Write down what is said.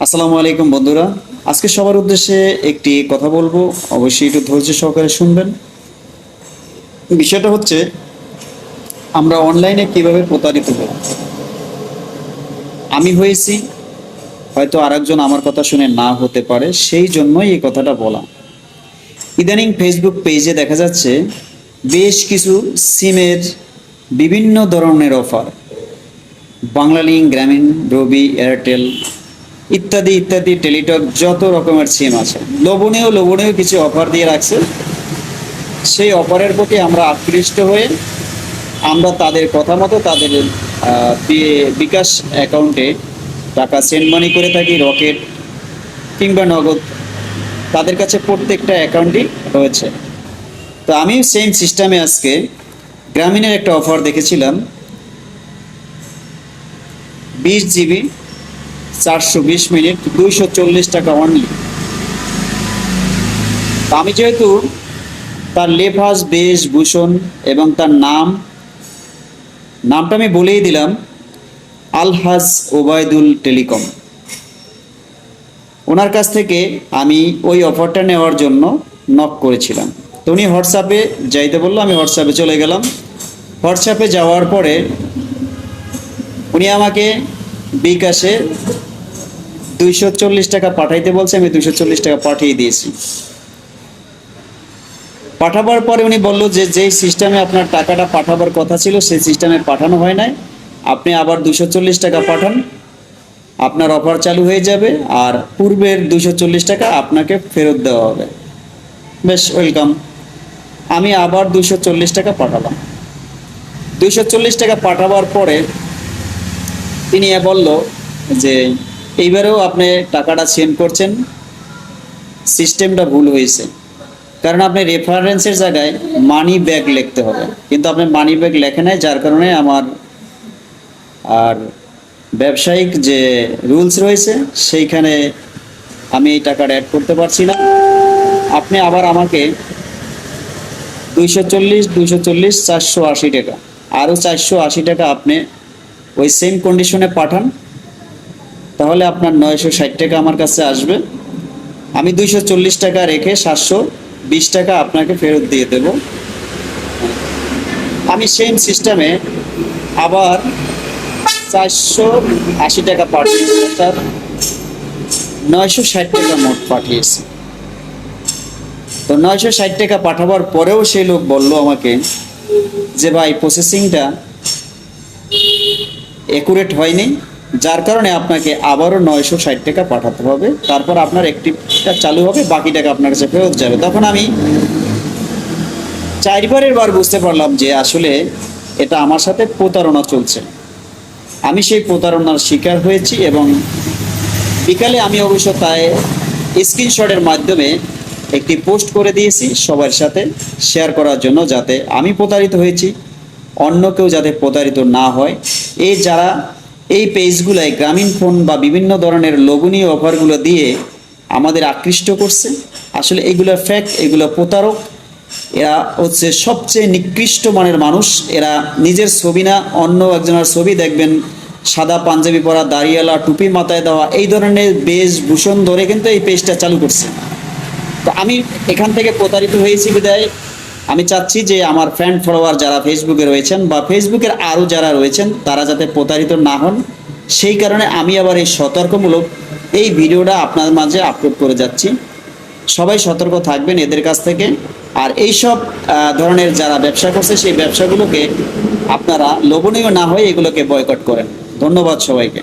আসসালামু আলাইকুম বন্ধুরা। আজকে সবার উদ্দেশ্যে একটি কথা বলবো, অবশ্যই একটু ধৈর্য সহকারে শুনবেন। বিষয়টা হচ্ছে আমরা অনলাইনে কিভাবে প্রতারিত হই। আমি হয়েছি, হয়তো আরেকজন আমার কথা শুনে না হতে পারে, সেই জন্যই এই কথাটা বলা। ইদানিং ফেসবুক পেজে দেখা যাচ্ছে বেশ কিছু সিমের বিভিন্ন ধরনের অফার, বাংলালিংক, গ্রামীণ, রবি, এয়ারটেল ইত্যাদি ইত্যাদি, টেলিটক, যত রকমের সিম আছে, লোভনীয় লোভনীয় কিছু অফার দিয়ে রাখছে। সেই অফারের প্রতি আমরা আকৃষ্ট হয়ে আমরা তাদের কথা মতো তাদের বিকাশ অ্যাকাউন্টে টাকা সেন্ড মানি করে থাকি, রকেট কিংবা নগদ। তাদের কাছে প্রত্যেকটা অ্যাকাউন্টই রয়েছে। তো আমি সেম সিস্টেমে আজকে গ্রামীণের একটা অফার দেখেছিলাম, 20 জিবি 420 মিনিট 240 টাকা অনলি। আমি যেহেতু তার লেভাস, বেশভূষণ এবং তার নামটা আমি বলেই দিলাম, আলহাজ ওবায়দুল টেলিকম। ওনার কাছ থেকে আমি ওই অফারটা নেওয়ার জন্য নক করেছিলাম। তো উনি হোয়াটসঅ্যাপে যাইতে বললো, আমি হোয়াটসঅ্যাপে চলে গেলাম। হোয়াটসঅ্যাপে যাওয়ার পরে উনি আমাকে বিকাশে 240 টাকা পাঠাইতে বলছে, আমি 240 টাকা পাঠিয়ে দিয়েছি। পাঠাবার পরে উনি বলল যে যেই সিস্টেমে আপনার টাকাটা পাঠাবার কথা ছিল সেই সিস্টেমে পাঠানো হয় নাই, আপনি আবার 240 টাকা পাঠান, আপনার অফার চালু হয়ে যাবে আর পূর্বের 240 টাকা আপনাকে ফেরত দেওয়া হবে। বেশ, ওয়েলকাম। আমি আবার 240 টাকা পাঠালাম। 240 টাকা পাঠাবার পরে তিনি বলল যে এইবারেও আপনি টাকাটা সেন্ড করছেন, সিস্টেমটা ভুল হয়েছে, কারণ আপনি রেফারেন্সের জায়গায় মানি ব্যাক লিখতে হবে, কিন্তু আপনি মানি ব্যাক লেখে নাই, যার কারণে আমার আর ব্যবসায়িক যে রুলস রয়েছে সেইখানে আমি এই টাকাটা অ্যাড করতে পারছি না। আপনি আবার আমাকে 480 টাকা আরও 480 টাকা আপনি ওই সেম কন্ডিশনে পাঠান, তাহলে আপনার 960 টাকা আমার কাছে আসবে। আমি 240 টাকা রেখে 720 টাকা আপনাকে ফেরত দিয়ে দেব। আমি সেম সিস্টেমে আবার 480 টাকা পাঠিয়েছি, অর্থাৎ 960 টাকা মোট পাঠিয়েছি। তো 960 টাকা পাঠাবার পরেও সেই লোক বলল আমাকে যে ভাই, প্রসেসিংটা অ্যাকুরেট হয়নি, যার কারণে আপনাকে আবারও 960 টাকা পাঠাতে হবে, তারপর আপনার অ্যাক্টিভটা চালু হবে, বাকি টাকা আপনার কাছে ফেরত যাবে। তখন আমি চারবারের বার বুঝতে পারলাম যে আসলে এটা আমার সাথে প্রতারণা চলছে। আমি সেই প্রতারণার শিকার হয়েছি এবং বিকালে আমি অবশ্য তাই স্ক্রিনশটের মাধ্যমে একটি পোস্ট করে দিয়েছি সবার সাথে শেয়ার করার জন্য, যাতে আমি প্রতারিত হয়েছি অন্য কেউ যাতে প্রতারিত না হয়। যারা এই পেজগুলোয় গ্রামীণ ফোন বা বিভিন্ন ধরনের লোভনীয় অফারগুলো দিয়ে আমাদের আকৃষ্ট করছে, আসলে এগুলো ফ্যাক, এগুলো প্রতারক। এরা হচ্ছে সবচেয়ে নিকৃষ্ট মানের মানুষ। এরা নিজের ছবি না, অন্য একজনের ছবি দেখবেন, সাদা পাঞ্জাবি পরা, দাড়িওয়ালা, টুপি মাথায় দেওয়া, এই ধরনের বেশভূষণ ধরে কিন্তু এই পেজটা চালু করছে। তো আমি এখান থেকে প্রতারিত হয়েছি বিদায় আমি চাচ্ছি যে আমার ফ্রেন্ড ফলোয়ার যারা ফেসবুকে রয়েছেন বা ফেসবুকের আরও যারা রয়েছেন তারা যাতে প্রতারিত না হন, সেই কারণে আমি আবার এই সতর্কমূলক এই ভিডিওটা আপনার মাঝে আপলোড করে যাচ্ছি। সবাই সতর্ক থাকবেন এদের কাছ থেকে। আর এইসব ধরনের যারা ব্যবসা করছে সেই ব্যবসাগুলোকে আপনারা লোভনীয় না হয়ে এগুলোকে বয়কট করেন। ধন্যবাদ সবাইকে।